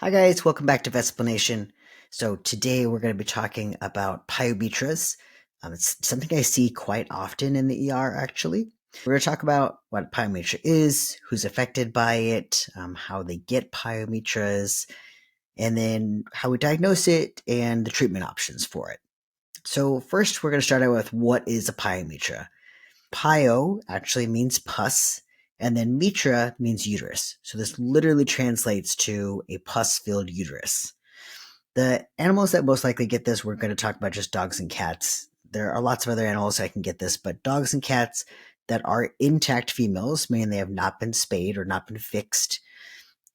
Hi guys, welcome back to Vesplanation. So today we're going to be talking about pyometras. It's something I see quite often in the ER actually. We're going to talk about what pyometra is, who's affected by it, how they get pyometras, and then how we diagnose it and the treatment options for it. So first we're going to start out with what is a pyometra. Pyo actually means pus, and then metra means uterus. So this literally translates to a pus-filled uterus. The animals that most likely get this, we're going to talk about just dogs and cats. There are lots of other animals that can get this, but dogs and cats that are intact females, meaning they have not been spayed or not been fixed.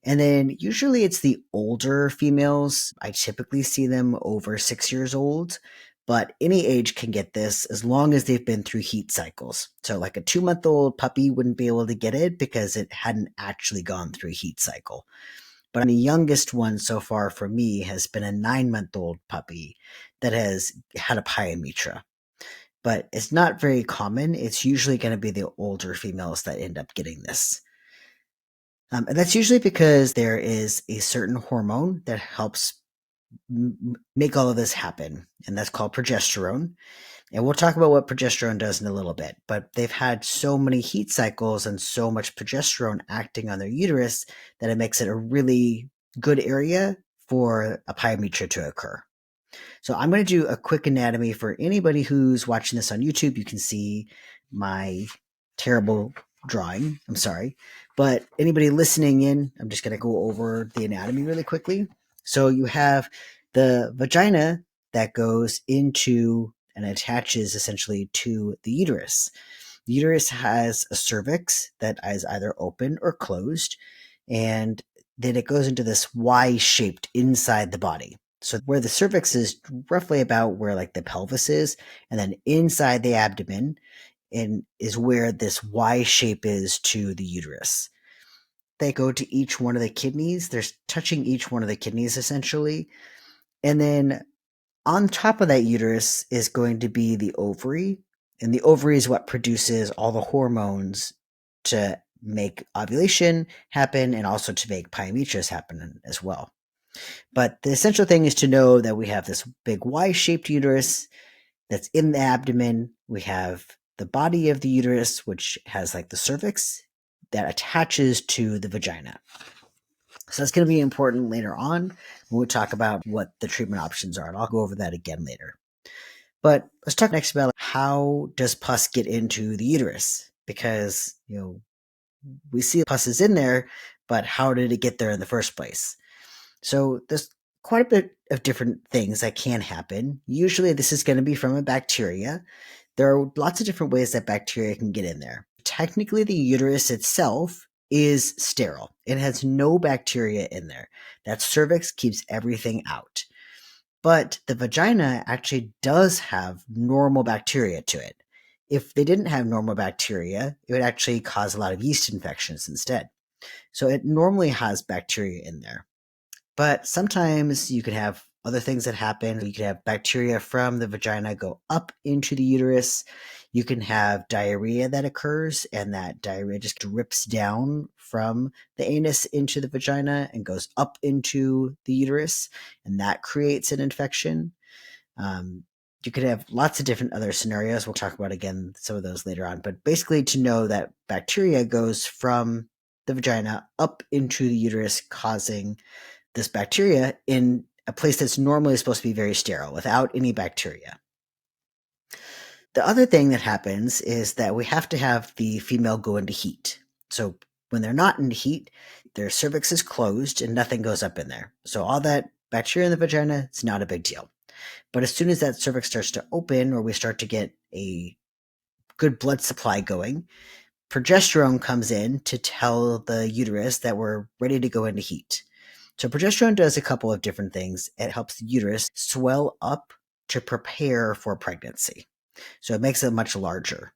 And then usually it's the older females. I typically see them over 6 years old, but any age can get this as long as they've been through heat cycles. So, like a 2-month old puppy wouldn't be able to get it because it hadn't actually gone through a heat cycle. But the youngest one so far for me has been a 9-month old puppy that has had a pyometra. But it's not very common. It's usually going to be the older females that end up getting this. And that's usually because there is a certain hormone that helps make all of this happen, and that's called progesterone. And we'll talk about what progesterone does in a little bit, but they've had so many heat cycles and so much progesterone acting on their uterus that it makes it a really good area for a pyometra to occur. So I'm going to do a quick anatomy for anybody who's watching this on YouTube. You can see my terrible drawing. I'm sorry. But anybody listening in, I'm just going to go over the anatomy really quickly. So you have the vagina that goes into and attaches essentially to the uterus. The uterus has a cervix that is either open or closed, and then it goes into this Y-shaped inside the body. So where the cervix is roughly about where like the pelvis is, and then inside the abdomen and is where this Y shape is to the uterus. They go to each one of the kidneys. They're touching each one of the kidneys essentially. And then on top of that uterus is going to be the ovary. And the ovary is what produces all the hormones to make ovulation happen and also to make pyometras happen as well. But the essential thing is to know that we have this big Y-shaped uterus that's in the abdomen. We have the body of the uterus, which has like the cervix that attaches to the vagina. So that's going to be important later on when we talk about what the treatment options are. And I'll go over that again later. But let's talk next about how does pus get into the uterus? Because, we see pus is in there, but how did it get there in the first place? So there's quite a bit of different things that can happen. Usually this is going to be from a bacteria. There are lots of different ways that bacteria can get in there. Technically, the uterus itself is sterile. It has no bacteria in there. That cervix keeps everything out. But the vagina actually does have normal bacteria to it. If they didn't have normal bacteria, it would actually cause a lot of yeast infections instead. So it normally has bacteria in there. But sometimes you could have other things that happen. You could have bacteria from the vagina go up into the uterus. You can have diarrhea that occurs, and that diarrhea just drips down from the anus into the vagina and goes up into the uterus, and that creates an infection. You could have lots of different other scenarios. We'll talk about again some of those later on. But basically, to know that bacteria goes from the vagina up into the uterus, causing this bacteria in a place that's normally supposed to be very sterile without any bacteria. The other thing that happens is that we have to have the female go into heat. So when they're not in heat, their cervix is closed and nothing goes up in there. So all that bacteria in the vagina, it's not a big deal. But as soon as that cervix starts to open or we start to get a good blood supply going, progesterone comes in to tell the uterus that we're ready to go into heat. So progesterone does a couple of different things. It helps the uterus swell up to prepare for pregnancy. So it makes it much larger.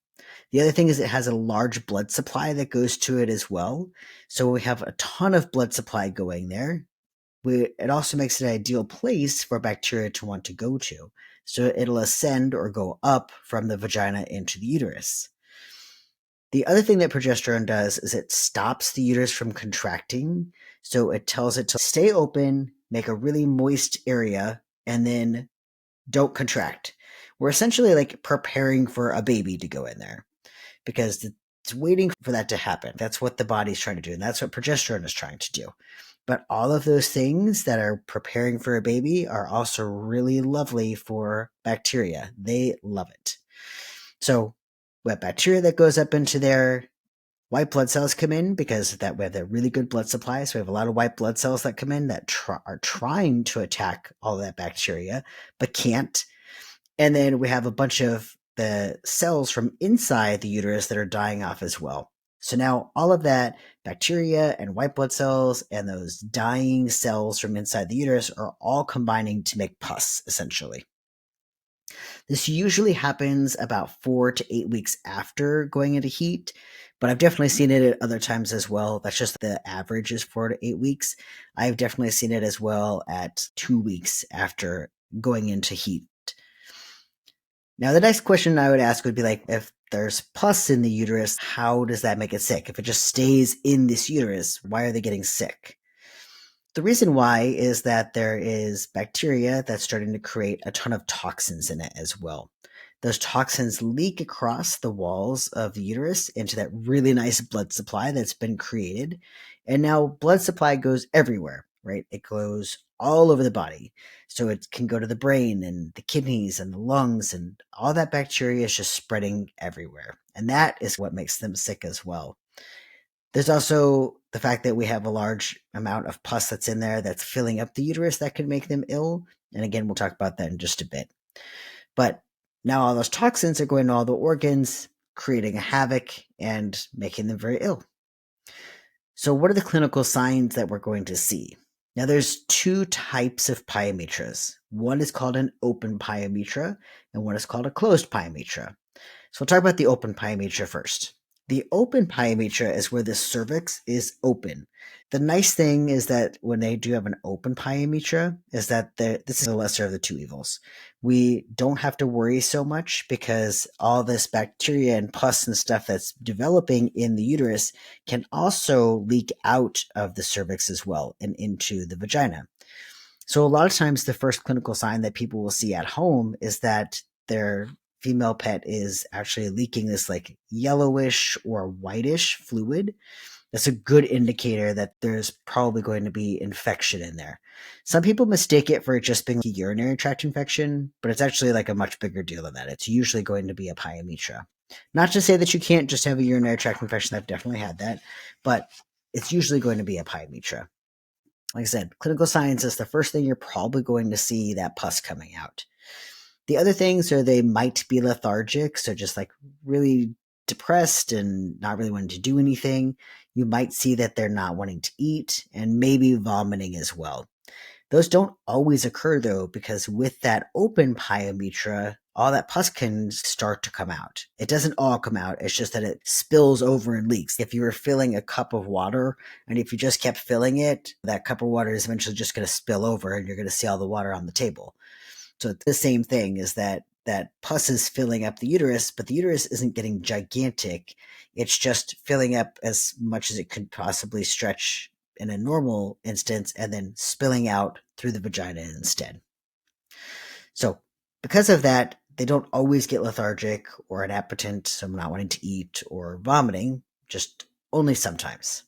The other thing is it has a large blood supply that goes to it as well. So we have a ton of blood supply going there. It also makes it an ideal place for bacteria to want to go to. So it'll ascend or go up from the vagina into the uterus. The other thing that progesterone does is it stops the uterus from contracting. So it tells it to stay open, make a really moist area, and then don't contract. We're essentially like preparing for a baby to go in there because it's waiting for that to happen. That's what the body's trying to do, and that's what progesterone is trying to do. But all of those things that are preparing for a baby are also really lovely for bacteria. They love it. So we have bacteria that goes up into there. White blood cells come in because that we have that really good blood supply. So we have a lot of white blood cells that come in that are trying to attack all that bacteria, but can't. And then we have a bunch of the cells from inside the uterus that are dying off as well. So now all of that bacteria and white blood cells and those dying cells from inside the uterus are all combining to make pus, essentially. This usually happens about 4 to 8 weeks after going into heat, but I've definitely seen it at other times as well. That's just the average is 4 to 8 weeks. I've definitely seen it as well at 2 weeks after going into heat. Now, the next question I would ask would be like, if there's pus in the uterus, how does that make it sick? If it just stays in this uterus, why are they getting sick? The reason why is that there is bacteria that's starting to create a ton of toxins in it as well. Those toxins leak across the walls of the uterus into that really nice blood supply that's been created. And now blood supply goes everywhere, right? It goes all over the body. So it can go to the brain and the kidneys and the lungs, and all that bacteria is just spreading everywhere. And that is what makes them sick as well. There's also the fact that we have a large amount of pus that's in there that's filling up the uterus that could make them ill. And again, we'll talk about that in just a bit. But now all those toxins are going to all the organs, creating a havoc and making them very ill. So what are the clinical signs that we're going to see? Now there's two types of pyometras. One is called an open pyometra and one is called a closed pyometra. So we'll talk about the open pyometra first. The open pyometra is where the cervix is open. The nice thing is that when they do have an open pyometra is that this is the lesser of the two evils. We don't have to worry so much because all this bacteria and pus and stuff that's developing in the uterus can also leak out of the cervix as well and into the vagina. So a lot of times the first clinical sign that people will see at home is that their female pet is actually leaking this like yellowish or whitish fluid. That's a good indicator that there's probably going to be infection in there. Some people mistake it for just being a urinary tract infection, but it's actually like a much bigger deal than that. It's usually going to be a pyometra. Not to say that you can't just have a urinary tract infection. I've definitely had that, but it's usually going to be a pyometra. Like I said, clinical signs is the first thing you're probably going to see that pus coming out. The other things are they might be lethargic, so just like really depressed and not really wanting to do anything. You might see that they're not wanting to eat and maybe vomiting as well. Those don't always occur though, because with that open pyometra, all that pus can start to come out. It doesn't all come out. It's just that it spills over and leaks. If you were filling a cup of water and if you just kept filling it, that cup of water is eventually just going to spill over and you're going to see all the water on the table. So it's the same thing is that pus is filling up the uterus, but the uterus isn't getting gigantic. It's just filling up as much as it could possibly stretch in a normal instance and then spilling out through the vagina instead. So because of that, they don't always get lethargic or inappetent, so not wanting to eat or vomiting, just only sometimes.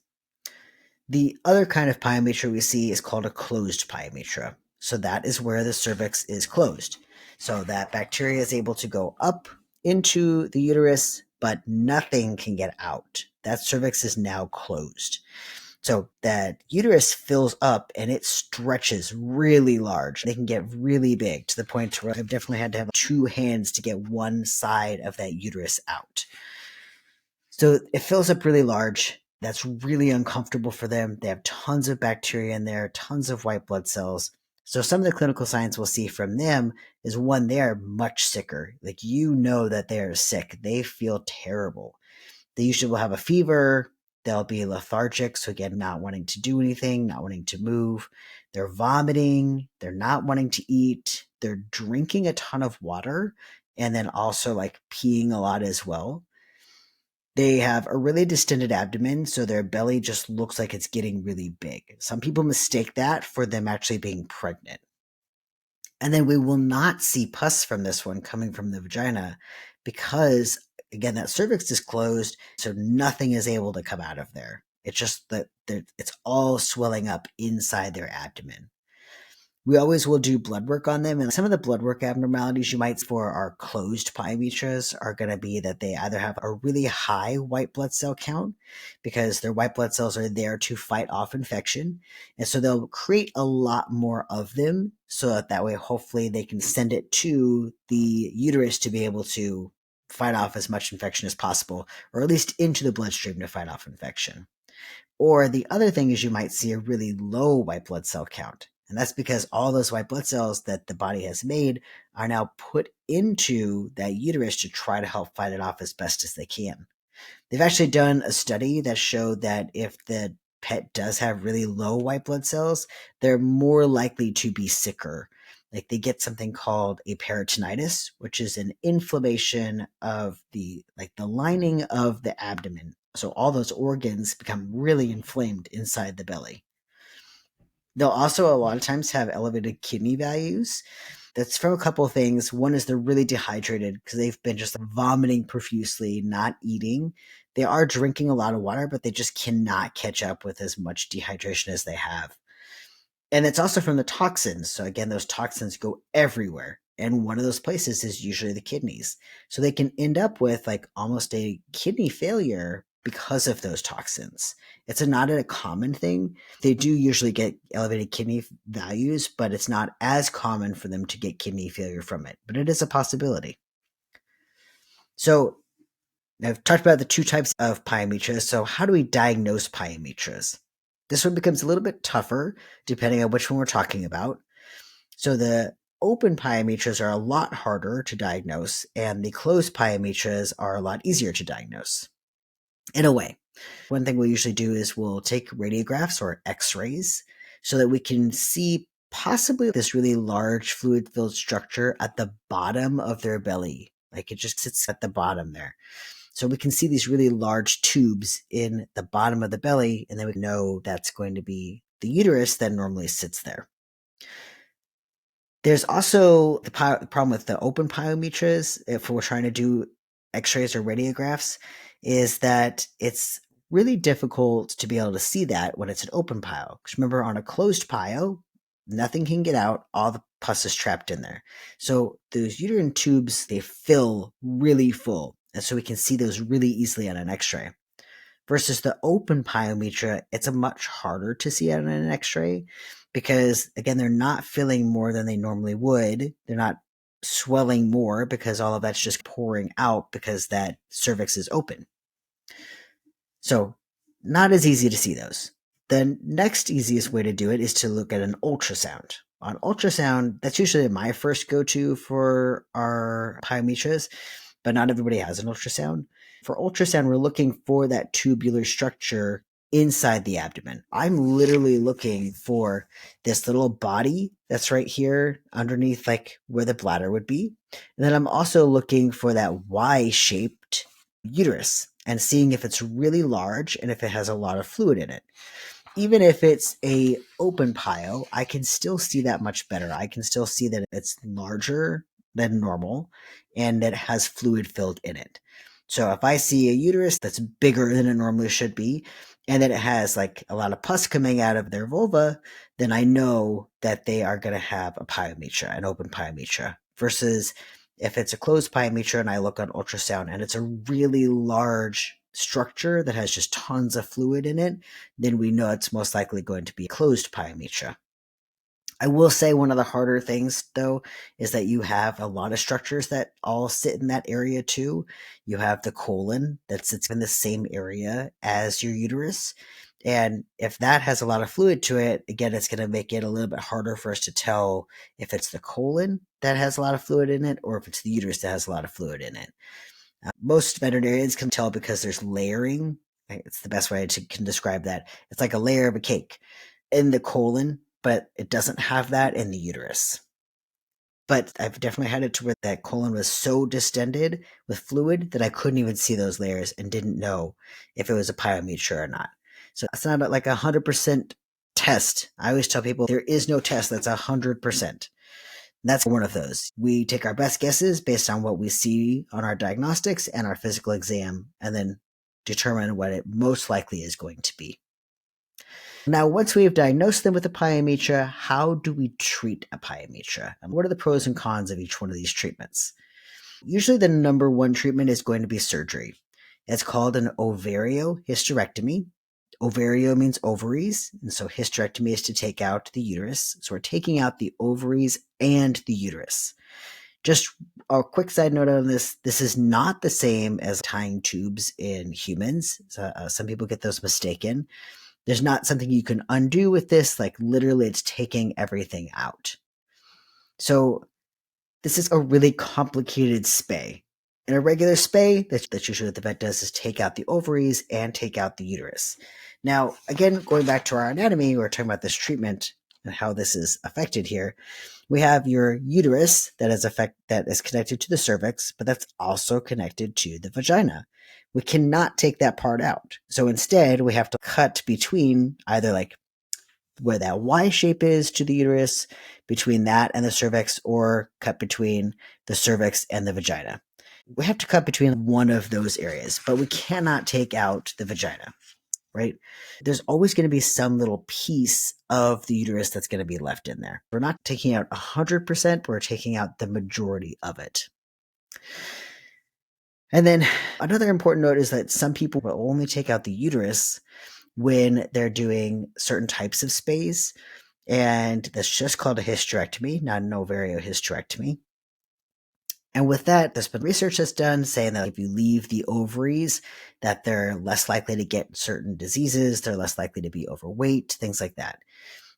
The other kind of pyometra we see is called a closed pyometra. So that is where the cervix is closed. So that bacteria is able to go up into the uterus, but nothing can get out. That cervix is now closed. So that uterus fills up and it stretches really large. They can get really big to the point where I've definitely had to have two hands to get one side of that uterus out. So it fills up really large. That's really uncomfortable for them. They have tons of bacteria in there, tons of white blood cells. So some of the clinical signs we'll see from them is one, they are much sicker. Like you know that they are sick. They feel terrible. They usually will have a fever. They'll be lethargic. So again, not wanting to do anything, not wanting to move. They're vomiting. They're not wanting to eat. They're drinking a ton of water and then also like peeing a lot as well. They have a really distended abdomen, so their belly just looks like it's getting really big. Some people mistake that for them actually being pregnant. And then we will not see pus from this one coming from the vagina because, again, that cervix is closed, so nothing is able to come out of there. It's just that it's all swelling up inside their abdomen. We always will do blood work on them, and some of the blood work abnormalities you might see for our closed pyometras are going to be that they either have a really high white blood cell count because their white blood cells are there to fight off infection, and so they'll create a lot more of them so that way hopefully they can send it to the uterus to be able to fight off as much infection as possible, or at least into the bloodstream to fight off infection. Or the other thing is you might see a really low white blood cell count. And that's because all those white blood cells that the body has made are now put into that uterus to try to help fight it off as best as they can. They've actually done a study that showed that if the pet does have really low white blood cells, they're more likely to be sicker. Like they get something called a peritonitis, which is an inflammation of the lining of the abdomen. So all those organs become really inflamed inside the belly. They'll also a lot of times have elevated kidney values. That's from a couple of things. One is they're really dehydrated because they've been just vomiting profusely, not eating. They are drinking a lot of water, but they just cannot catch up with as much dehydration as they have. And it's also from the toxins. So again, those toxins go everywhere. And one of those places is usually the kidneys. So they can end up with like almost a kidney failure because of those toxins. It's not a common thing. They do usually get elevated kidney values, but it's not as common for them to get kidney failure from it. But it is a possibility. So I've talked about the two types of pyometras. So how do we diagnose pyometras? This one becomes a little bit tougher depending on which one we're talking about. So the open pyometras are a lot harder to diagnose, and the closed pyometras are a lot easier to diagnose. In a way, one thing we usually do is we'll take radiographs or x-rays so that we can see possibly this really large fluid-filled structure at the bottom of their belly. Like it just sits at the bottom there. So we can see these really large tubes in the bottom of the belly, and then we know that's going to be the uterus that normally sits there. There's also the problem with the open pyometras, if we're trying to do x-rays or radiographs, is that it's really difficult to be able to see that when it's an open pyo. Because remember, on a closed pyo, nothing can get out, all the pus is trapped in there. So those uterine tubes, they fill really full, and so we can see those really easily on an x-ray. Versus the open pyometra, it's a much harder to see on an x-ray because, again, they're not filling more than they normally would. They're not swelling more because all of that's just pouring out because that cervix is open. So not as easy to see those. The next easiest way to do it is to look at an ultrasound. On ultrasound, that's usually my first go-to for our pyometras, but not everybody has an ultrasound. For ultrasound, we're looking for that tubular structure inside the abdomen. I'm literally looking for this little body that's right here underneath like where the bladder would be. And then I'm also looking for that Y-shaped uterus and seeing if it's really large and if it has a lot of fluid in it. Even if it's a open pyo, I can still see that much better. I can still see that it's larger than normal and that it has fluid filled in it. So if I see a uterus that's bigger than it normally should be, and that it has like a lot of pus coming out of their vulva, then I know that they are going to have a pyometra, an open pyometra, versus if it's a closed pyometra and I look on ultrasound and it's a really large structure that has just tons of fluid in it, then we know it's most likely going to be a closed pyometra. I will say one of the harder things, though, is that you have a lot of structures that all sit in that area too. You have the colon that sits in the same area as your uterus. And if that has a lot of fluid to it, again, it's going to make it a little bit harder for us to tell if it's the colon that has a lot of fluid in it or if it's the uterus that has a lot of fluid in it. Most veterinarians can tell because there's layering. It's the best way can describe that. It's like a layer of a cake in the colon, but it doesn't have that in the uterus. But I've definitely had it to where that colon was so distended with fluid that I couldn't even see those layers and didn't know if it was a pyometra or not. So it's not like 100% test. I always tell people there is no test that's 100%. That's one of those. We take our best guesses based on what we see on our diagnostics and our physical exam, and then determine what it most likely is going to be. Now, once we've diagnosed them with a pyometra, how do we treat a pyometra? And what are the pros and cons of each one of these treatments? Usually, the number one treatment is going to be surgery. It's called an ovariohysterectomy. Ovario means ovaries, and so hysterectomy is to take out the uterus. So we're taking out the ovaries and the uterus. Just a quick side note on this, this is not the same as tying tubes in humans. So, some people get those mistaken. There's not something you can undo with this, like literally it's taking everything out. So this is a really complicated spay. In a regular spay, that's usually what the vet does is take out the ovaries and take out the uterus. Now, again, going back to our anatomy, we're talking about this treatment and how this is affected here. We have your uterus that is connected to the cervix, but that's also connected to the vagina. We cannot take that part out. So instead, we have to cut between either like where that Y shape is to the uterus, between that and the cervix, or cut between the cervix and the vagina. We have to cut between one of those areas, but we cannot take out the vagina, right? There's always going to be some little piece of the uterus that's going to be left in there. We're not taking out 100%, but we're taking out the majority of it. And then another important note is that some people will only take out the uterus when they're doing certain types of spays. And that's just called a hysterectomy, not an ovariohysterectomy. And with that, there's been research that's done saying that if you leave the ovaries, that they're less likely to get certain diseases, they're less likely to be overweight, things like that.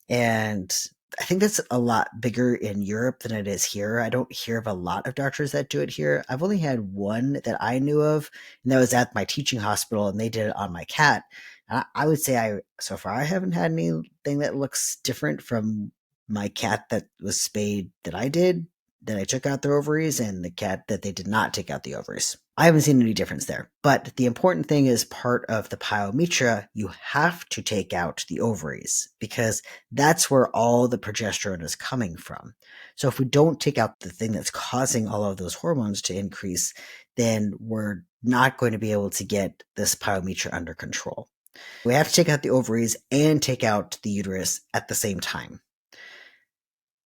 And I think that's a lot bigger in Europe than it is here. I don't hear of a lot of doctors that do it here. I've only had one that I knew of, and that was at my teaching hospital, and they did it on my cat. And I would say so far I haven't had anything that looks different from my cat that was spayed that I did, that I took out their ovaries, and the cat that they did not take out the ovaries. I haven't seen any difference there. But the important thing is part of the pyometra, you have to take out the ovaries because that's where all the progesterone is coming from. So if we don't take out the thing that's causing all of those hormones to increase, then we're not going to be able to get this pyometra under control. We have to take out the ovaries and take out the uterus at the same time.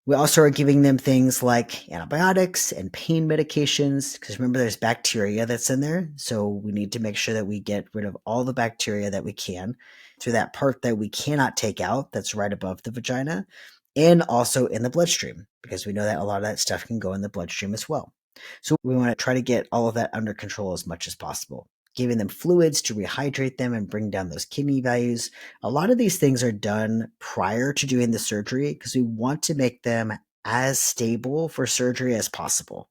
We also are giving them things like antibiotics and pain medications because remember there's bacteria that's in there. So we need to make sure that we get rid of all the bacteria that we can through that part that we cannot take out that's right above the vagina and also in the bloodstream because we know that a lot of that stuff can go in the bloodstream as well. So we want to try to get all of that under control as much as possible. Giving them fluids to rehydrate them and bring down those kidney values. A lot of these things are done prior to doing the surgery because we want to make them as stable for surgery as possible.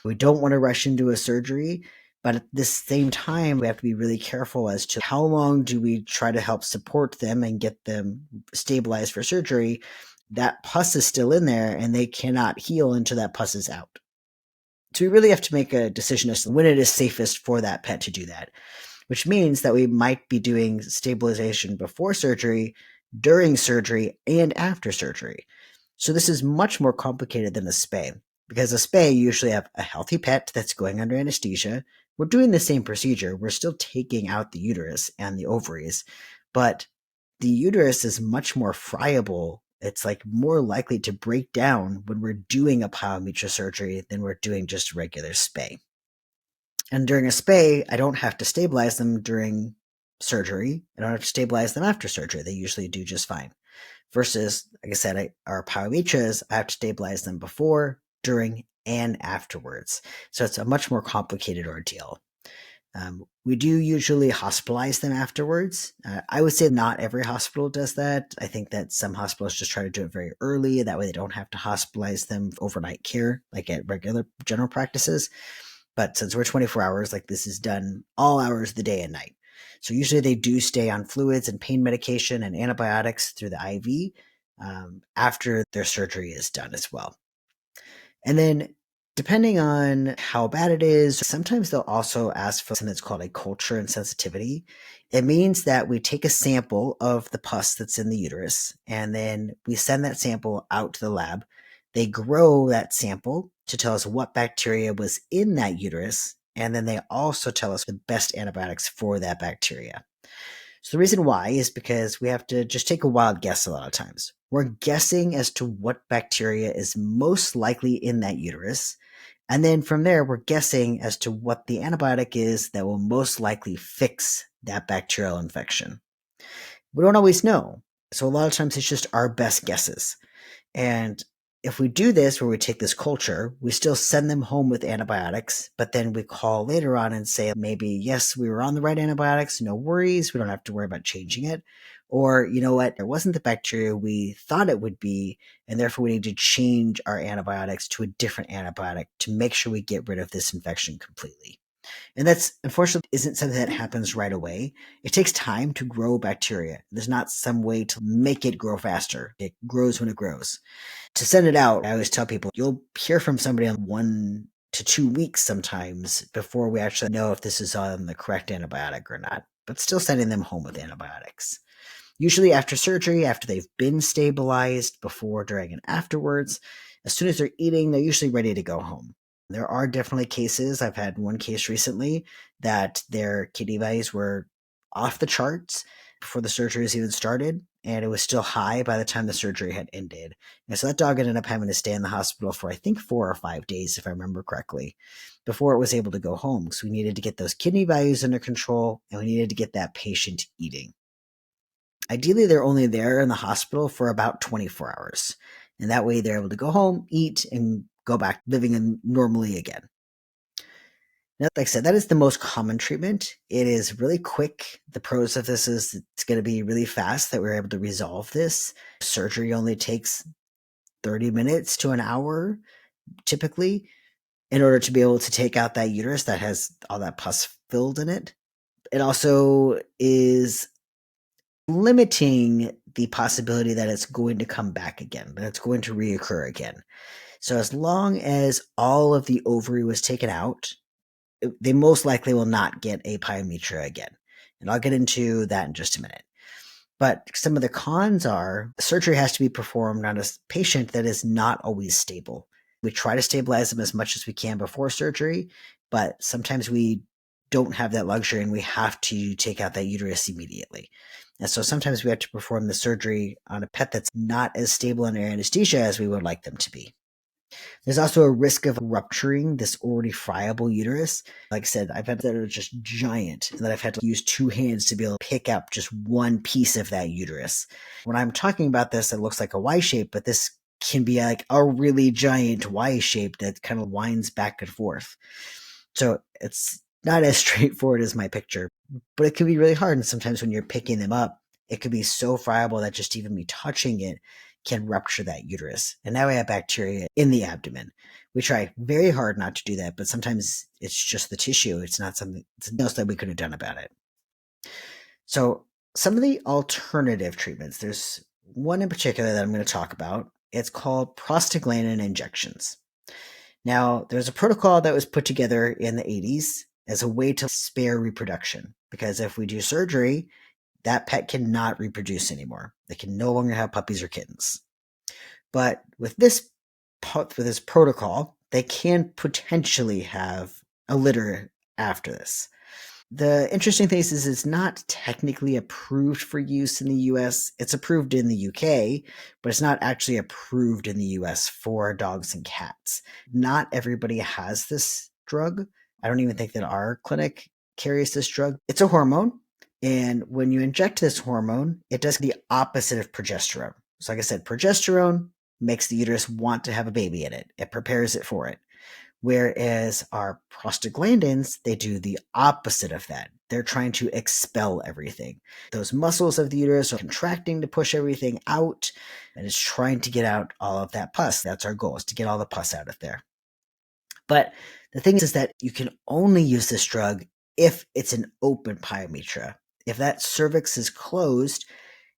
We don't want to rush into a surgery, but at the same time, we have to be really careful as to how long do we try to help support them and get them stabilized for surgery. That pus is still in there and they cannot heal until that pus is out. So we really have to make a decision as to when it is safest for that pet to do that, which means that we might be doing stabilization before surgery, during surgery, and after surgery. So this is much more complicated than a spay because a spay you usually have a healthy pet that's going under anesthesia. We're doing the same procedure. We're still taking out the uterus and the ovaries, but the uterus is much more friable. It's like more likely to break down when we're doing a pyometra surgery than we're doing just regular spay. And during a spay, I don't have to stabilize them during surgery. I don't have to stabilize them after surgery. They usually do just fine. Versus, like I said, our pyometras, I have to stabilize them before, during, and afterwards. So it's a much more complicated ordeal. We do usually hospitalize them afterwards. I would say not every hospital does that. I think that some hospitals just try to do it very early. That way they don't have to hospitalize them for overnight care, like at regular general practices. But since we're 24 hours, like this is done all hours of the day and night. So usually they do stay on fluids and pain medication and antibiotics through the IV after their surgery is done as well. And then depending on how bad it is, sometimes they'll also ask for something that's called a culture and sensitivity. It means that we take a sample of the pus that's in the uterus and then we send that sample out to the lab. They grow that sample to tell us what bacteria was in that uterus. And then they also tell us the best antibiotics for that bacteria. So the reason why is because we have to just take a wild guess a lot of times. We're guessing as to what bacteria is most likely in that uterus. And then from there, we're guessing as to what the antibiotic is that will most likely fix that bacterial infection. We don't always know. So a lot of times it's just our best guesses. And if we do this, where we take this culture, we still send them home with antibiotics, but then we call later on and say, maybe, yes, we were on the right antibiotics, no worries, we don't have to worry about changing it. Or, you know what, it wasn't the bacteria we thought it would be, and therefore we need to change our antibiotics to a different antibiotic to make sure we get rid of this infection completely. And that's unfortunately isn't something that happens right away. It takes time to grow bacteria. There's not some way to make it grow faster. It grows when it grows. To send it out, I always tell people you'll hear from somebody in 1 to 2 weeks sometimes before we actually know if this is on the correct antibiotic or not, but still sending them home with antibiotics. Usually after surgery, after they've been stabilized, before, during, and afterwards, as soon as they're eating, they're usually ready to go home. There are definitely cases. I've had one case recently that their kidney values were off the charts before the surgery was even started, and it was still high by the time the surgery had ended. And so that dog ended up having to stay in the hospital for, I think, 4 or 5 days, if I remember correctly, before it was able to go home. So we needed to get those kidney values under control, and we needed to get that patient eating. Ideally, they're only there in the hospital for about 24 hours. And that way they're able to go home, eat, and go back living normally again. Now, like I said, that is the most common treatment. It is really quick. The pros of this is it's going to be really fast that we're able to resolve this. Surgery only takes 30 minutes to an hour, typically, in order to be able to take out that uterus that has all that pus filled in it. It also is limiting the possibility that it's going to come back again, that it's going to reoccur again. So as long as all of the ovary was taken out, they most likely will not get a pyometra again. And I'll get into that in just a minute. But some of the cons are surgery has to be performed on a patient that is not always stable. We try to stabilize them as much as we can before surgery, but sometimes we don't have that luxury and we have to take out that uterus immediately. And so sometimes we have to perform the surgery on a pet that's not as stable under anesthesia as we would like them to be. There's also a risk of rupturing this already friable uterus. Like I said, I've had that are just giant, and that I've had to use 2 hands to be able to pick up just one piece of that uterus. When I'm talking about this, it looks like a Y shape, but this can be like a really giant Y shape that kind of winds back and forth. So it's not as straightforward as my picture, but it can be really hard. And sometimes when you're picking them up, it could be so friable that just even me touching it can rupture that uterus. And now we have bacteria in the abdomen. We try very hard not to do that, but sometimes it's just the tissue. It's not something else that we could have done about it. So some of the alternative treatments, there's one in particular that I'm going to talk about. It's called prostaglandin injections. Now, there's a protocol that was put together in the 80s as a way to spare reproduction, because if we do surgery, that pet cannot reproduce anymore. They can no longer have puppies or kittens. But with this protocol, they can potentially have a litter after this. The interesting thing is it's not technically approved for use in the US. It's approved in the UK, but it's not actually approved in the US for dogs and cats. Not everybody has this drug. I don't even think that our clinic carries this drug. It's a hormone, and when you inject this hormone, it does the opposite of progesterone. So like I said, progesterone makes the uterus want to have a baby in it. It prepares it for it. Whereas our prostaglandins, they do the opposite of that. They're trying to expel everything. Those muscles of the uterus are contracting to push everything out, and it's trying to get out all of that pus. That's our goal, is to get all the pus out of there. But the thing is that you can only use this drug if it's an open pyometra. If that cervix is closed,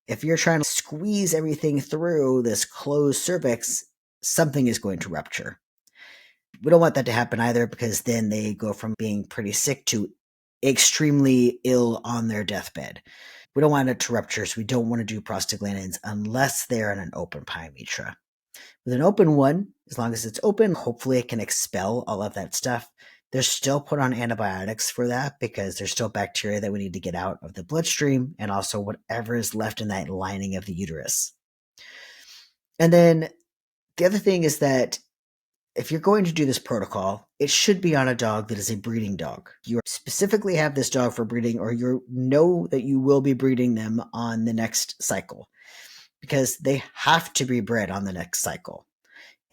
if you're trying to squeeze everything through this closed cervix, something is going to rupture. We don't want that to happen either, because then they go from being pretty sick to extremely ill on their deathbed. We don't want it to rupture, so we don't want to do prostaglandins unless they're in an open pyometra. With an open one, as long as it's open, hopefully it can expel all of that stuff. They're still put on antibiotics for that, because there's still bacteria that we need to get out of the bloodstream, and also whatever is left in that lining of the uterus. And then the other thing is that if you're going to do this protocol, it should be on a dog that is a breeding dog. You specifically have this dog for breeding, or you know that you will be breeding them on the next cycle, because they have to be bred on the next cycle.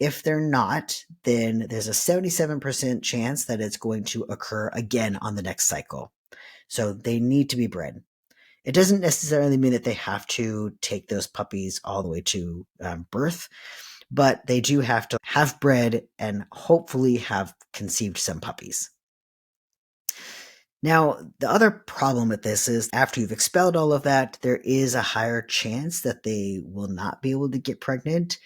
If they're not, then there's a 77% chance that it's going to occur again on the next cycle. So they need to be bred. It doesn't necessarily mean that they have to take those puppies all the way to birth, but they do have to have bred and hopefully have conceived some puppies. Now, the other problem with this is after you've expelled all of that, there is a higher chance that they will not be able to get pregnant,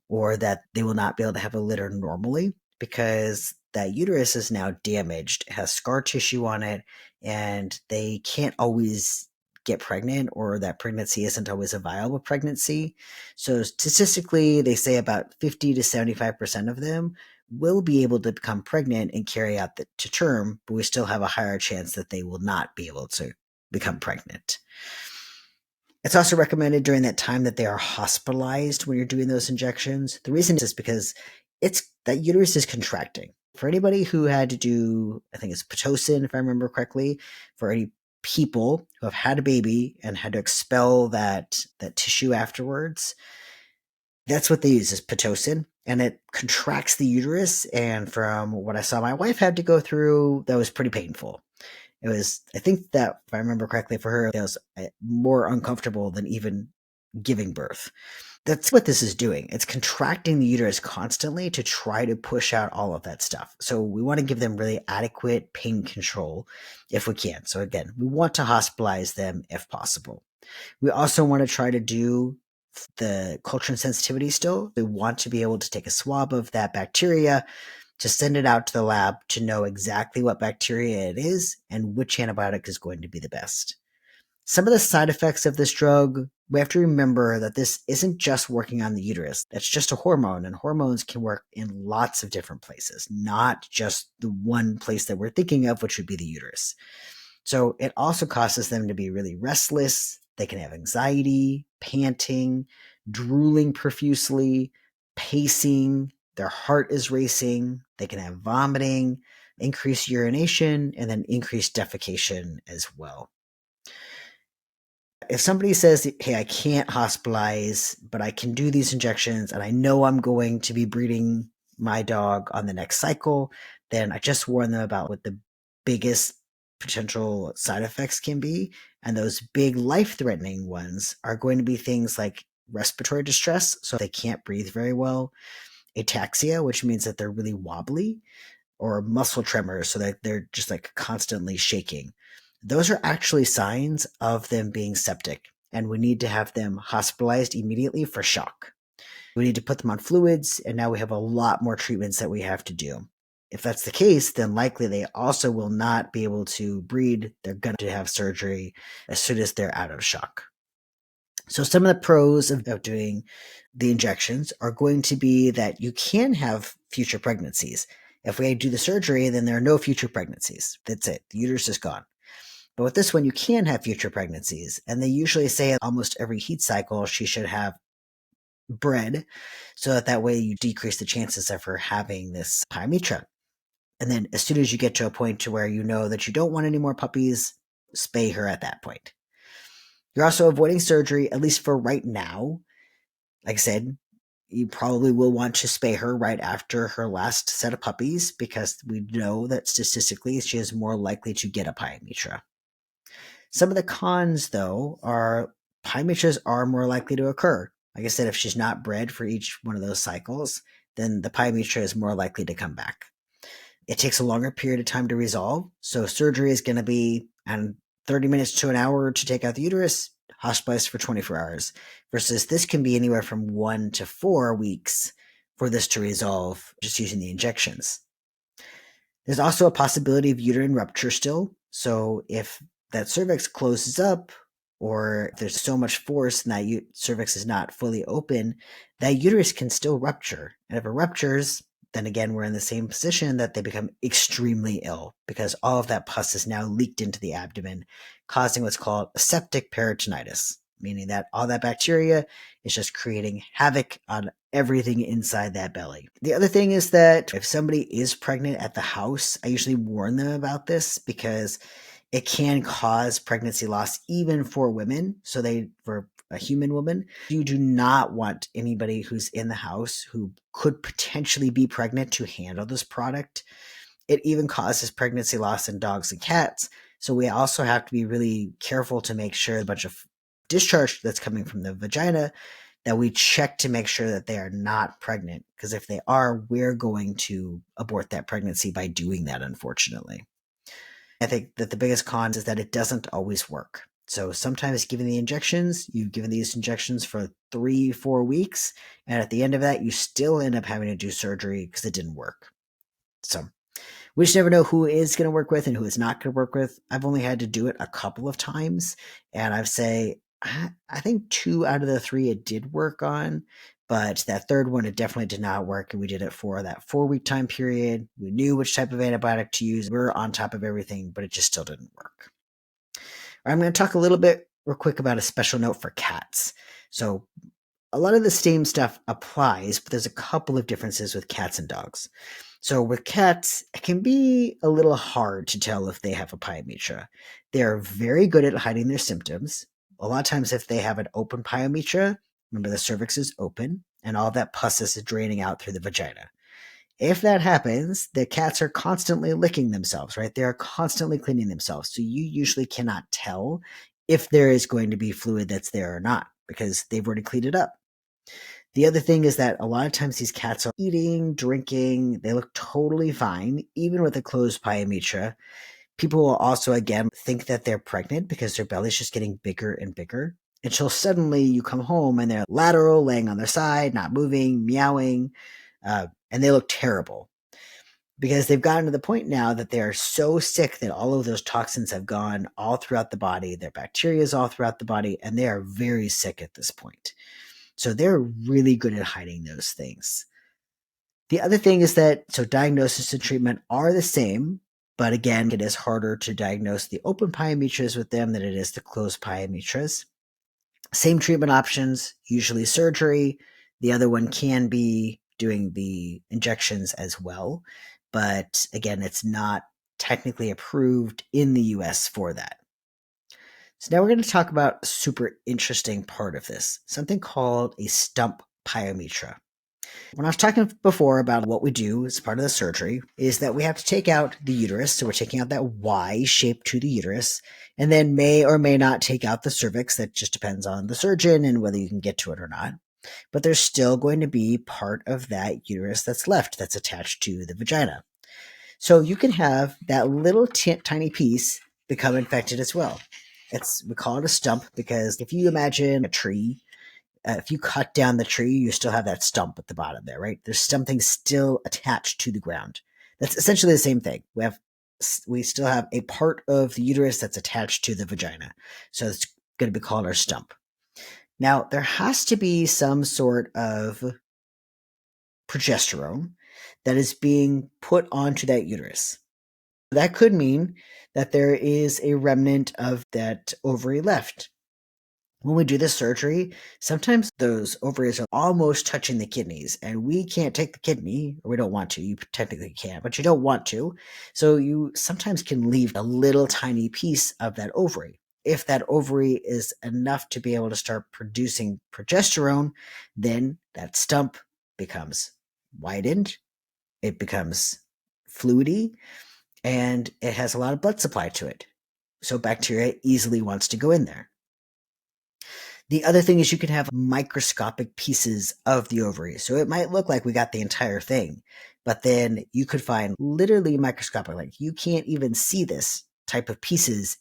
or that they will not be able to have a litter normally, because that uterus is now damaged, it has scar tissue on it, and they can't always get pregnant, or that pregnancy isn't always a viable pregnancy. So statistically, they say about 50 to 75% of them will be able to become pregnant and carry out to term, but we still have a higher chance that they will not be able to become pregnant. It's also recommended during that time that they are hospitalized when you're doing those injections. The reason is because that uterus is contracting. For anybody who had to do, I think it's Pitocin, if I remember correctly, for any people who have had a baby and had to expel that tissue afterwards, that's what they use, is Pitocin, and it contracts the uterus. And from what I saw my wife had to go through, that was pretty painful. It was, I think that if I remember correctly, for her, it was more uncomfortable than even giving birth. That's what this is doing. It's contracting the uterus constantly to try to push out all of that stuff. So we want to give them really adequate pain control if we can. So again, we want to hospitalize them if possible. We also want to try to do the culture and sensitivity still. We want to be able to take a swab of that bacteria to send it out to the lab to know exactly what bacteria it is and which antibiotic is going to be the best. Some of the side effects of this drug, we have to remember that this isn't just working on the uterus. That's just a hormone, and hormones can work in lots of different places, not just the one place that we're thinking of, which would be the uterus. So it also causes them to be really restless. They can have anxiety, panting, drooling profusely, pacing, their heart is racing, they can have vomiting, increased urination, and then increased defecation as well. If somebody says, hey, I can't hospitalize, but I can do these injections and I know I'm going to be breeding my dog on the next cycle, then I just warn them about what the biggest potential side effects can be. And those big life-threatening ones are going to be things like respiratory distress, so they can't breathe very well, ataxia, which means that they're really wobbly, or muscle tremors, so that they're just like constantly shaking. Those are actually signs of them being septic, and we need to have them hospitalized immediately for shock. We need to put them on fluids, and now we have a lot more treatments that we have to do. If that's the case, then likely they also will not be able to breed. They're going to have surgery as soon as they're out of shock. So some of the pros of doing the injections are going to be that you can have future pregnancies. If we do the surgery, then there are no future pregnancies. That's it. The uterus is gone. But with this one, you can have future pregnancies. And they usually say almost every heat cycle, she should have bred, so that way you decrease the chances of her having this pyometra. And then as soon as you get to a point to where you know that you don't want any more puppies, spay her at that point. You're also avoiding surgery, at least for right now. Like I said, you probably will want to spay her right after her last set of puppies, because we know that statistically she is more likely to get a pyometra. Some of the cons, though, are pyometras are more likely to occur. Like I said, if she's not bred for each one of those cycles, then the pyometra is more likely to come back. It takes a longer period of time to resolve, so surgery is going to be 30 minutes to an hour to take out the uterus, hospitalized for 24 hours, versus this can be anywhere from 1 to 4 weeks for this to resolve just using the injections. There's also a possibility of uterine rupture still. So if that cervix closes up, or if there's so much force and that cervix is not fully open, that uterus can still rupture. And if it ruptures, then again, we're in the same position that they become extremely ill because all of that pus is now leaked into the abdomen, causing what's called septic peritonitis, meaning that all that bacteria is just creating havoc on everything inside that belly. The other thing is that if somebody is pregnant at the house, I usually warn them about this because it can cause pregnancy loss even for women. So for a human woman, you do not want anybody who's in the house who could potentially be pregnant to handle this product. It even causes pregnancy loss in dogs and cats. So we also have to be really careful to make sure a bunch of discharge that's coming from the vagina that we check to make sure that they are not pregnant. Because if they are, we're going to abort that pregnancy by doing that, unfortunately. I think that the biggest con is that it doesn't always work. So sometimes given the injections, you've given these injections for 3-4 weeks, and at the end of that, you still end up having to do surgery because it didn't work. So we just never know who is going to work with and who is not going to work with. I've only had to do it a couple of times, and I think 2 out of the 3 it did work on, but that third one it definitely did not work, and we did it for that 4-week time period. We knew which type of antibiotic to use. We were on top of everything, but it just still didn't work. I'm going to talk a little bit real quick about a special note for cats. So a lot of the same stuff applies, but there's a couple of differences with cats and dogs. So with cats, it can be a little hard to tell if they have a pyometra. They're very good at hiding their symptoms. A lot of times if they have an open pyometra, remember the cervix is open and all that pus is draining out through the vagina. If that happens, the cats are constantly licking themselves, right? They are constantly cleaning themselves. So you usually cannot tell if there is going to be fluid that's there or not because they've already cleaned it up. The other thing is that a lot of times these cats are eating, drinking, they look totally fine, even with a closed pyometra. People will also, again, think that they're pregnant because their belly's just getting bigger and bigger. Until suddenly you come home and they're lateral, laying on their side, not moving, meowing, and they look terrible. Because they've gotten to the point now that they are so sick that all of those toxins have gone all throughout the body, their bacteria is all throughout the body, and they are very sick at this point. So they're really good at hiding those things. The other thing is that, so diagnosis and treatment are the same, but again, it is harder to diagnose the open pyometras with them than it is the closed pyometras. Same treatment options, usually surgery. The other one can be doing the injections as well, but again, it's not technically approved in the US for that. So now we're going to talk about a super interesting part of this, something called a stump pyometra. When I was talking before about what we do as part of the surgery, is that we have to take out the uterus. So we're taking out that Y shape to the uterus, and then may or may not take out the cervix. That just depends on the surgeon and whether you can get to it or not. But there's still going to be part of that uterus that's left that's attached to the vagina. So you can have that little tiny piece become infected as well. We call it a stump because if you imagine a tree, if you cut down the tree, you still have that stump at the bottom there, right? There's something still attached to the ground. That's essentially the same thing. We still have a part of the uterus that's attached to the vagina. So it's going to be called our stump. Now, there has to be some sort of progesterone that is being put onto that uterus. That could mean that there is a remnant of that ovary left. When we do this surgery, sometimes those ovaries are almost touching the kidneys, and we can't take the kidney, or we don't want to. You technically can't, but you don't want to. So you sometimes can leave a little tiny piece of that ovary. If that ovary is enough to be able to start producing progesterone, then that stump becomes widened, it becomes fluidy, and it has a lot of blood supply to it. So bacteria easily wants to go in there. The other thing is you can have microscopic pieces of the ovary. So it might look like we got the entire thing, but then you could find literally microscopic, like you can't even see this type of pieces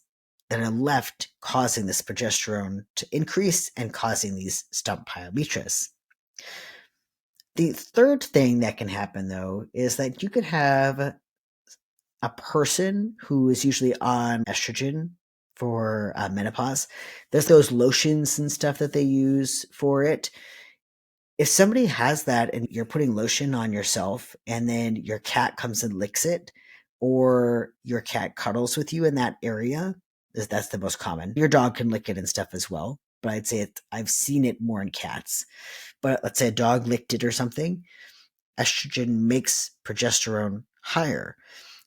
that are left causing this progesterone to increase and causing these stump pyometras. The third thing that can happen though is that you could have a person who is usually on estrogen for menopause, there's those lotions and stuff that they use for it. If somebody has that and you're putting lotion on yourself and then your cat comes and licks it, or your cat cuddles with you in that area, that's the most common. Your dog can lick it and stuff as well, but I've seen it more in cats. But let's say a dog licked it or something, estrogen makes progesterone higher.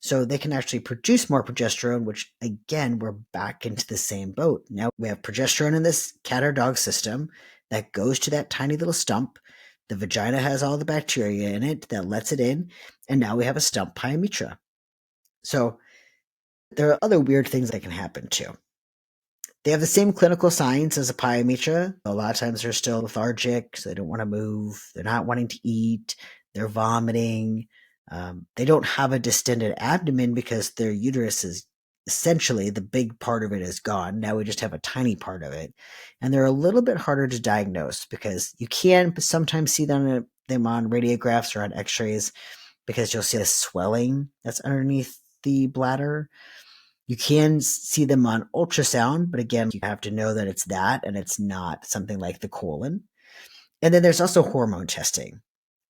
So they can actually produce more progesterone, which again, we're back into the same boat. Now we have progesterone in this cat or dog system that goes to that tiny little stump. The vagina has all the bacteria in it that lets it in. And now we have a stump pyometra. So there are other weird things that can happen too. They have the same clinical signs as a pyometra. A lot of times they're still lethargic, so they don't want to move. They're not wanting to eat. They're vomiting. They don't have a distended abdomen because their uterus is essentially the big part of it is gone. Now we just have a tiny part of it. And they're a little bit harder to diagnose because you can sometimes see them on radiographs or on x rays because you'll see the swelling that's underneath the bladder. You can see them on ultrasound, but again, you have to know that it's that and it's not something like the colon. And then there's also hormone testing.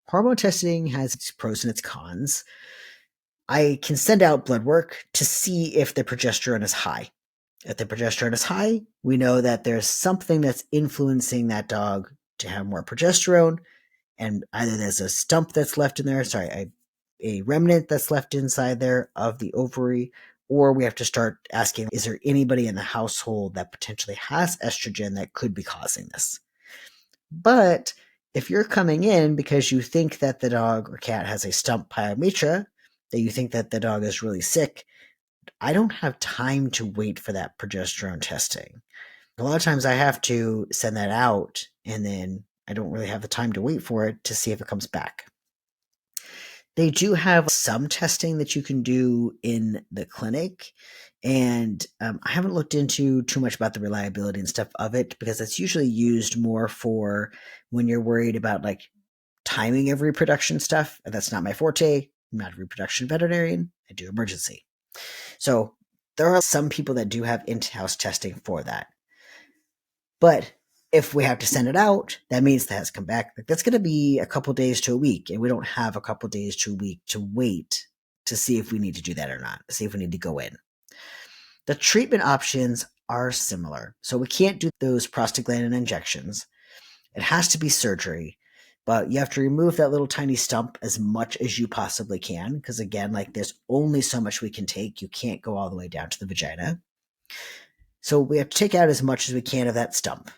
Hormone testing has its pros and its cons. I can send out blood work to see if the progesterone is high. If the progesterone is high, we know that there's something that's influencing that dog to have more progesterone, and either there's a stump that's left in there, a remnant that's left inside there of the ovary, or we have to start asking, is there anybody in the household that potentially has estrogen that could be causing this? But if you're coming in because you think that the dog or cat has a stump pyometra, that you think that the dog is really sick, I don't have time to wait for that progesterone testing. A lot of times I have to send that out and then I don't really have the time to wait for it to see if it comes back. They do have some testing that you can do in the clinic, and I haven't looked into too much about the reliability and stuff of it because it's usually used more for when you're worried about like timing of reproduction stuff. And that's not my forte. I'm not a reproduction veterinarian. I do emergency. So there are some people that do have in-house testing for that. But if we have to send it out, that means that has come back. Like, that's going to be a couple days to a week, and we don't have a couple days to a week to wait to see if we need to do that or not, to see if we need to go in. The treatment options are similar. So we can't do those prostaglandin injections. It has to be surgery, but you have to remove that little tiny stump as much as you possibly can. Because again, like there's only so much we can take. You can't go all the way down to the vagina. So we have to take out as much as we can of that stump.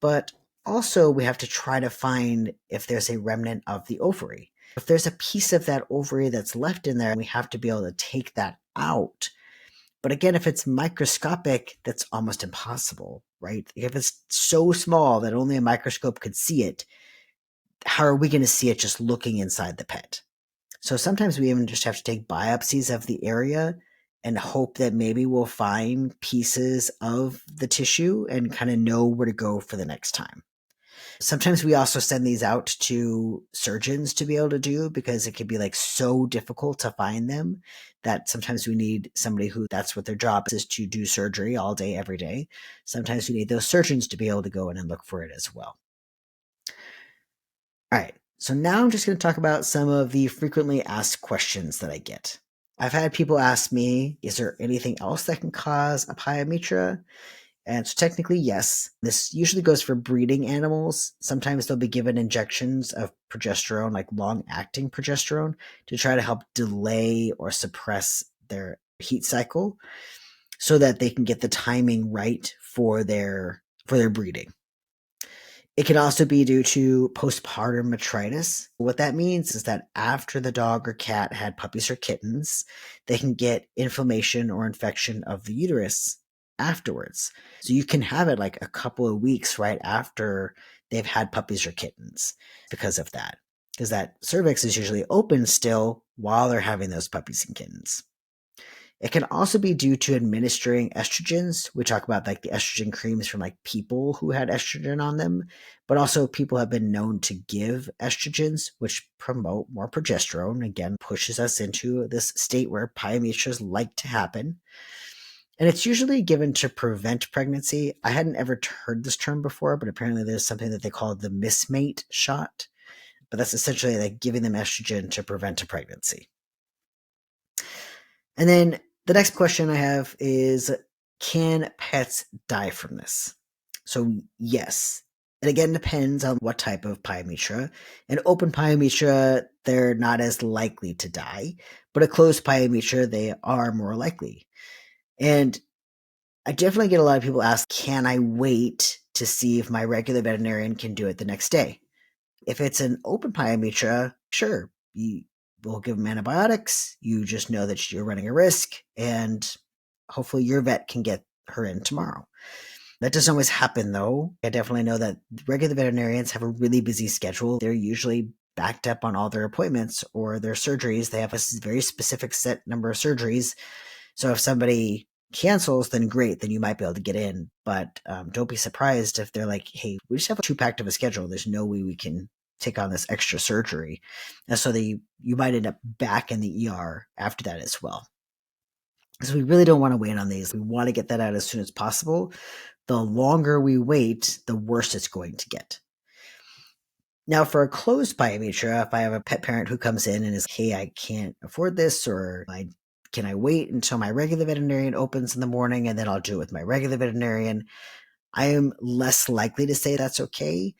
But also we have to try to find if there's a remnant of the ovary. If there's a piece of that ovary that's left in there, we have to be able to take that out. But again, if it's microscopic, that's almost impossible, right? If it's so small that only a microscope could see it, how are we going to see it just looking inside the pet? So sometimes we even just have to take biopsies of the area and hope that maybe we'll find pieces of the tissue and kind of know where to go for the next time. Sometimes we also send these out to surgeons to be able to do because it can be like so difficult to find them that sometimes we need somebody who that's what their job is to do surgery all day, every day. Sometimes we need those surgeons to be able to go in and look for it as well. All right. So now I'm just going to talk about some of the frequently asked questions that I get. I've had people ask me, is there anything else that can cause a pyometra? And so technically, yes. This usually goes for breeding animals. Sometimes they'll be given injections of progesterone, like long-acting progesterone, to try to help delay or suppress their heat cycle so that they can get the timing right for their breeding. It can also be due to postpartum metritis. What that means is that after the dog or cat had puppies or kittens, they can get inflammation or infection of the uterus afterwards. So you can have it like a couple of weeks right after they've had puppies or kittens because of that. Because that cervix is usually open still while they're having those puppies and kittens. It can also be due to administering estrogens. We talk about like the estrogen creams from like people who had estrogen on them, but also people have been known to give estrogens, which promote more progesterone. Again, pushes us into this state where pyometras like to happen. And it's usually given to prevent pregnancy. I hadn't ever heard this term before, but apparently there's something that they call the mismate shot. But that's essentially like giving them estrogen to prevent a pregnancy. And then the next question I have is, can pets die from this? So, yes. It again depends on what type of pyometra. An open pyometra, they're not as likely to die, but a closed pyometra, they are more likely. And I definitely get a lot of people ask, can I wait to see if my regular veterinarian can do it the next day? If it's an open pyometra, sure, you will give them antibiotics. You just know that you're running a risk, and hopefully your vet can get her in tomorrow. That doesn't always happen, though. I definitely know that regular veterinarians have a really busy schedule. They're usually backed up on all their appointments or their surgeries. They have a very specific set number of surgeries. So if somebody cancels, then great, then you might be able to get in. But don't be surprised if they're like, hey, we just have too packed of a schedule. There's no way we can take on this extra surgery. And so you might end up back in the ER after that as well. So we really don't want to wait on these. We want to get that out as soon as possible. The longer we wait, the worse it's going to get. Now, for a closed pyometra, if I have a pet parent who comes in and is, hey, I can't afford this, or can I wait until my regular veterinarian opens in the morning and then I'll do it with my regular veterinarian? I am less likely to say that's okay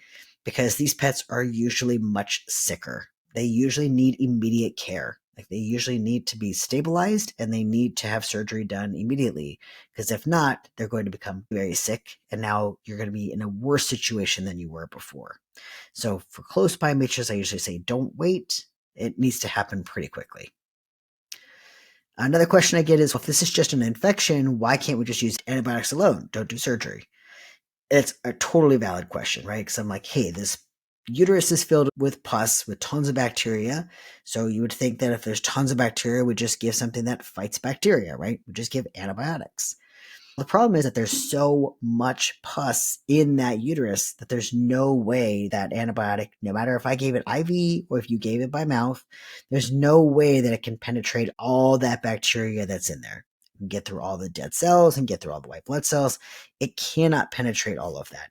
because these pets are usually much sicker. They usually need immediate care. Like they usually need to be stabilized and they need to have surgery done immediately because if not, they're going to become very sick and now you're going to be in a worse situation than you were before. So for closed pyometras, I usually say don't wait. It needs to happen pretty quickly. Another question I get is, well, if this is just an infection, why can't we just use antibiotics alone? Don't do surgery. It's a totally valid question, right? Because I'm like, hey, this uterus is filled with pus, with tons of bacteria. So you would think that if there's tons of bacteria, we just give something that fights bacteria, right? We just give antibiotics. The problem is that there's so much pus in that uterus that there's no way that antibiotic, no matter if I gave it IV or if you gave it by mouth, there's no way that it can penetrate all that bacteria that's in there. And get through all the dead cells and get through all the white blood cells. It cannot penetrate all of that.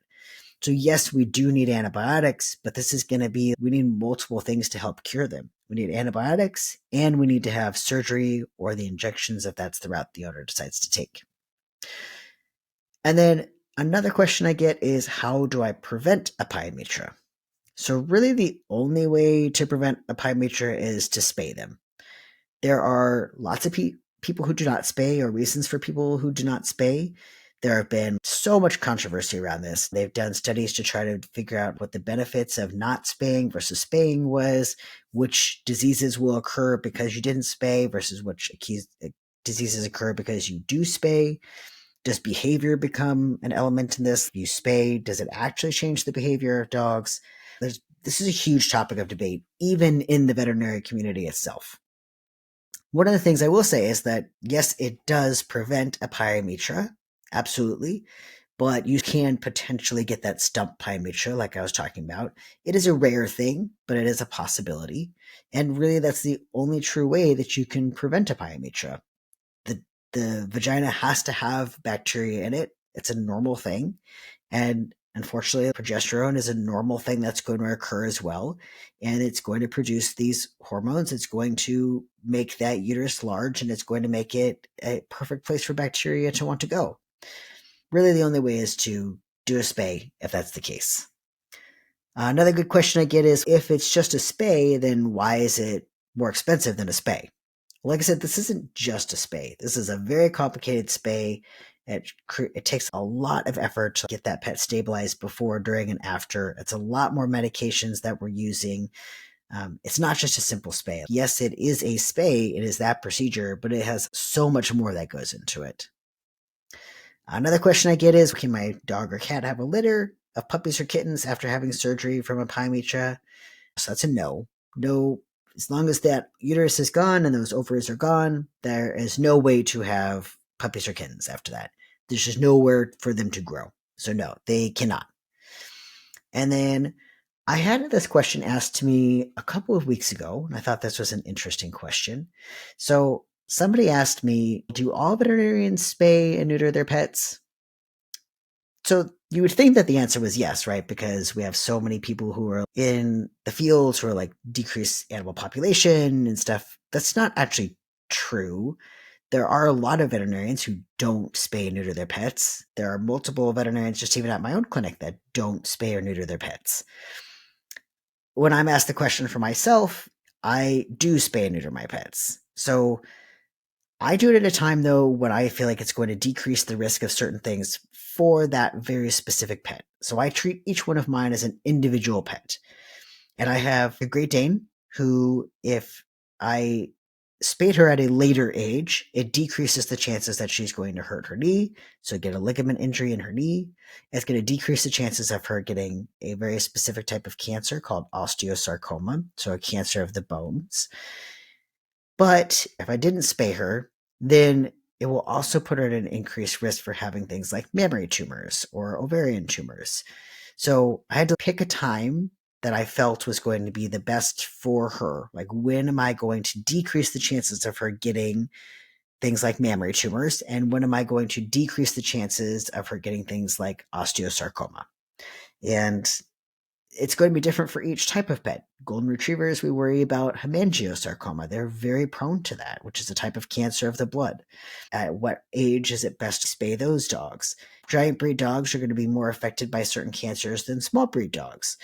So yes, we do need antibiotics, but this is going to be, we need multiple things to help cure them. We need antibiotics and we need to have surgery or the injections if that's the route the owner decides to take. And then another question I get is, how do I prevent a pyometra? So really the only way to prevent a pyometra is to spay them. There are lots of people who do not spay or reasons for people who do not spay. There have been so much controversy around this. They've done studies to try to figure out what the benefits of not spaying versus spaying was, which diseases will occur because you didn't spay versus which diseases occur because you do spay. Does behavior become an element in this? If you spay, does it actually change the behavior of dogs? This is a huge topic of debate, even in the veterinary community itself. One of the things I will say is that, yes, it does prevent a pyometra, absolutely, but you can potentially get that stump pyometra like I was talking about. It is a rare thing, but it is a possibility. And really, that's the only true way that you can prevent a pyometra. The vagina has to have bacteria in it. It's a normal thing. And unfortunately, progesterone is a normal thing that's going to occur as well. And it's going to produce these hormones. It's going to make that uterus large and it's going to make it a perfect place for bacteria to want to go. Really, the only way is to do a spay if that's the case. Another good question I get is, if it's just a spay, then why is it more expensive than a spay? Like I said, this isn't just a spay. This is a very complicated spay. It takes a lot of effort to get that pet stabilized before, during, and after. It's a lot more medications that we're using. It's not just a simple spay. Yes, it is a spay. It is that procedure, but it has so much more that goes into it. Another question I get is, can my dog or cat have a litter of puppies or kittens after having surgery from a pyometra? So that's a no. No, As long as that uterus is gone and those ovaries are gone, there is no way to have puppies or kittens after that. There's just nowhere for them to grow. So no, they cannot. And then I had this question asked to me a couple of weeks ago, and I thought this was an interesting question. So somebody asked me, do all veterinarians spay and neuter their pets? So you would think that the answer was yes, right? Because we have so many people who are in the fields who are like decrease animal population and stuff. That's not actually true. There are a lot of veterinarians who don't spay and neuter their pets. There are multiple veterinarians just even at my own clinic that don't spay or neuter their pets. When I'm asked the question for myself, I do spay and neuter my pets. So I do it at a time though when I feel like it's going to decrease the risk of certain things for that very specific pet. So I treat each one of mine as an individual pet. And I have a Great Dane who, if I spayed her at a later age, it decreases the chances that she's going to hurt her knee, so get a ligament injury in her knee. It's going to decrease the chances of her getting a very specific type of cancer called osteosarcoma, so a cancer of the bones. But if I didn't spay her, then it will also put her at an increased risk for having things like mammary tumors or ovarian tumors. So I had to pick a time that I felt was going to be the best for her. Like, when am I going to decrease the chances of her getting things like mammary tumors? And when am I going to decrease the chances of her getting things like osteosarcoma? And it's going to be different for each type of pet. Golden retrievers, we worry about hemangiosarcoma. They're very prone to that, which is a type of cancer of the blood. At what age is it best to spay those dogs? Giant breed dogs are going to be more affected by certain cancers than small breed dogs.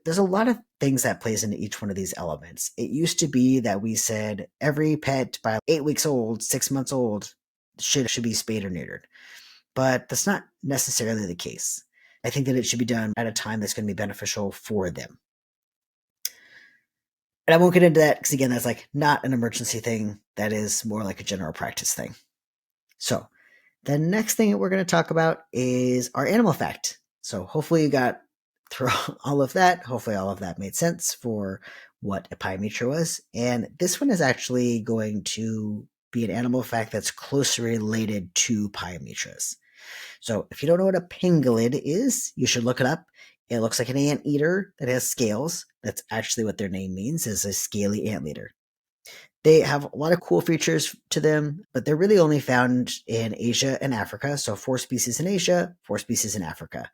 There's a lot of things that plays into each one of these elements. It used to be that we said every pet by 8 weeks old, 6 months old should be spayed or neutered. But that's not necessarily the case. I think that it should be done at a time that's going to be beneficial for them. And I won't get into that because, again, that's like not an emergency thing. That is more like a general practice thing. So the next thing that we're going to talk about is our animal fact. So hopefully you got through all of that. Hopefully all of that made sense for what a pyometra was. And this one is actually going to be an animal fact that's closely related to pyometras. So if you don't know what a pangolin is, you should look it up. It looks like an anteater that has scales. That's actually what their name means, is a scaly anteater. They have a lot of cool features to them, but they're really only found in Asia and Africa. So 4 species in Asia, 4 species in Africa.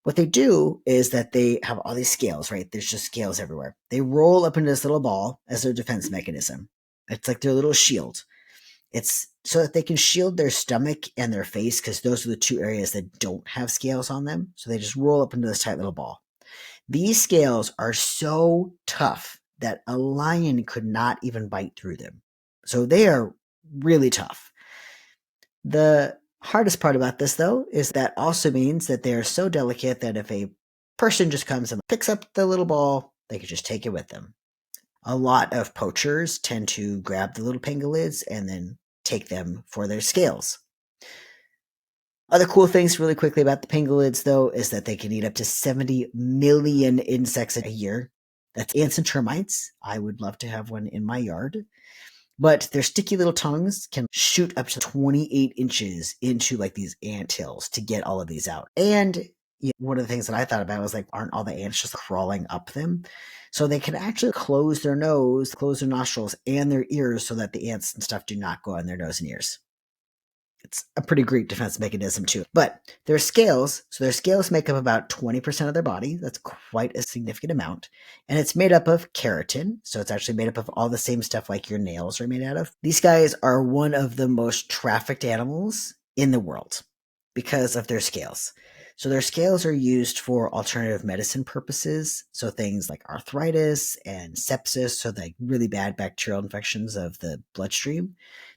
What they do is that they have all these scales, right? There's just scales everywhere. They roll up into this little ball as their defense mechanism. It's like their little shield. It's so that they can shield their stomach and their face, because those are the 2 areas that don't have scales on them. So they just roll up into this tight little ball. These scales are so tough that a lion could not even bite through them. So they are really tough. The hardest part about this, though, is that also means that they are so delicate that if a person just comes and picks up the little ball, they could just take it with them. A lot of poachers tend to grab the little pangolins and then take them for their scales. Other cool things really quickly about the pangolins, though, is that they can eat up to 70 million insects a year. That's ants and termites. I would love to have one in my yard. But their sticky little tongues can shoot up to 28 inches into like these ant hills to get all of these out. And one of the things that I thought about was like, aren't all the ants just crawling up them? So they can actually close their nose, close their nostrils, and their ears so that the ants and stuff do not go in their nose and ears. It's a pretty great defense mechanism too. But their scales, so their scales make up about 20% of their body. That's quite a significant amount. And it's made up of keratin. So it's actually made up of all the same stuff like your nails are made out of. These guys are one of the most trafficked animals in the world because of their scales. So their scales are used for alternative medicine purposes. So things like arthritis and sepsis, so like really bad bacterial infections of the bloodstream.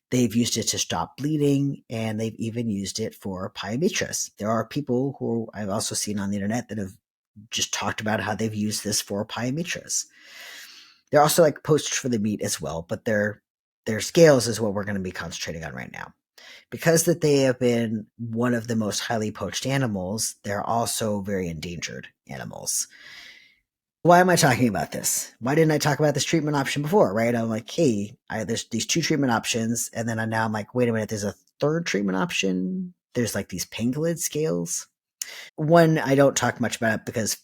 They've used it to stop bleeding, and they've even used it for pyometras. There are people who I've also seen on the internet that have just talked about how they've used this for pyometras. They're also like poached for the meat as well, but their scales is what we're going to be concentrating on right now. Because that they have been one of the most highly poached animals, they're also very endangered animals. Why am I talking about this? Why didn't I talk about this treatment option before, right? I'm like, hey, there's these two treatment options. And then now I'm like, wait a minute, there's a third treatment option. There's like these pangolin scales. One, I don't talk much about it because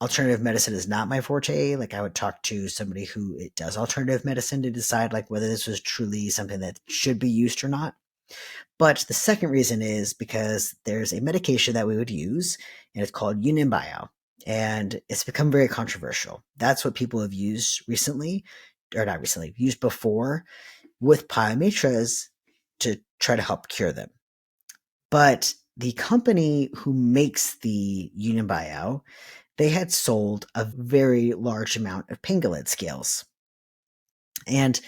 alternative medicine is not my forte. Like I would talk to somebody who it does alternative medicine to decide like whether this was truly something that should be used or not. But the second reason is because there's a medication that we would use, and it's called Unimbio, and it's become very controversial. That's what people have used recently, or not recently, used before with pyometras to try to help cure them. But the company who makes the Unimbio, they had sold a very large amount of pangolin scales. And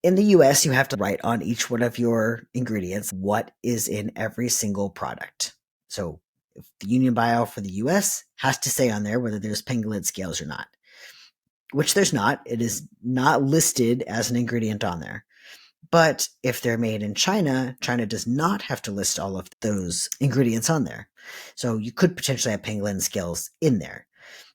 in the US, you have to write on each one of your ingredients what is in every single product. So if the Unimbio for the US has to say on there whether there's pangolin scales or not, which there's not. It is not listed as an ingredient on there. But if they're made in China, China does not have to list all of those ingredients on there. So you could potentially have pangolin scales in there.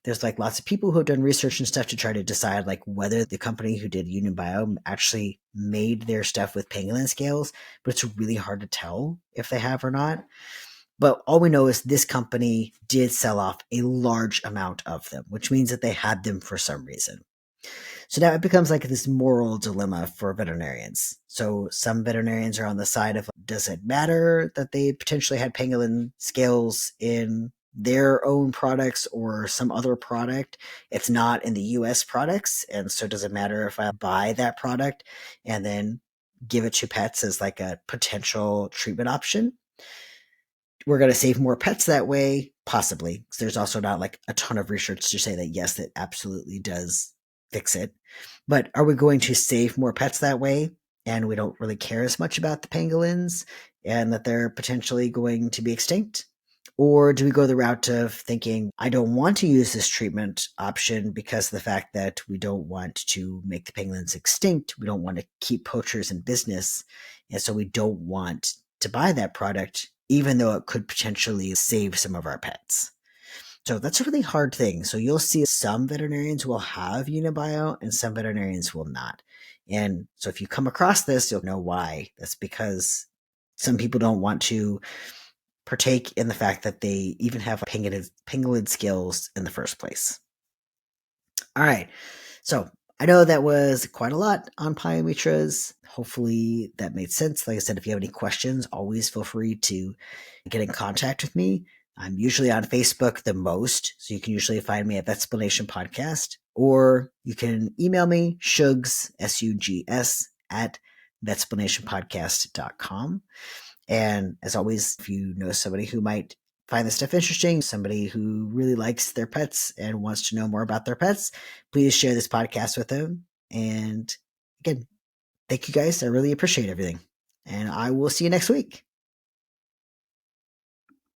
There's like lots of people who have done research and stuff to try to decide like whether the company who did Unimbio actually made their stuff with pangolin scales, but it's really hard to tell if they have or not. But all we know is this company did sell off a large amount of them, which means that they had them for some reason. So now it becomes like this moral dilemma for veterinarians. So some veterinarians are on the side of, does it matter that they potentially had pangolin scales in their own products or some other product? It's not in the US products. And so does it matter if I buy that product and then give it to pets as like a potential treatment option? We're going to save more pets that way, possibly. Because there's also not like a ton of research to say that yes, it absolutely does fix it. But are we going to save more pets that way? And we don't really care as much about the pangolins and that they're potentially going to be extinct? Or do we go the route of thinking, I don't want to use this treatment option because of the fact that we don't want to make the pangolins extinct. We don't want to keep poachers in business. And so we don't want to buy that product, even though it could potentially save some of our pets. So that's a really hard thing. So you'll see some veterinarians will have Unibio and some veterinarians will not. And so if you come across this, you'll know why. That's because some people don't want to partake in the fact that they even have pangolin skills in the first place. All right. So I know that was quite a lot on Pyometras. Hopefully that made sense. Like I said, if you have any questions, always feel free to get in contact with me. I'm usually on Facebook the most, so you can usually find me at Vetsplanation Podcast, or you can email me, Shugs, S-U-G-S, at vetsplanationpodcast.com. And as always, if you know somebody who might find this stuff interesting, somebody who really likes their pets and wants to know more about their pets, please share this podcast with them. And again, thank you guys. I really appreciate everything. And I will see you next week.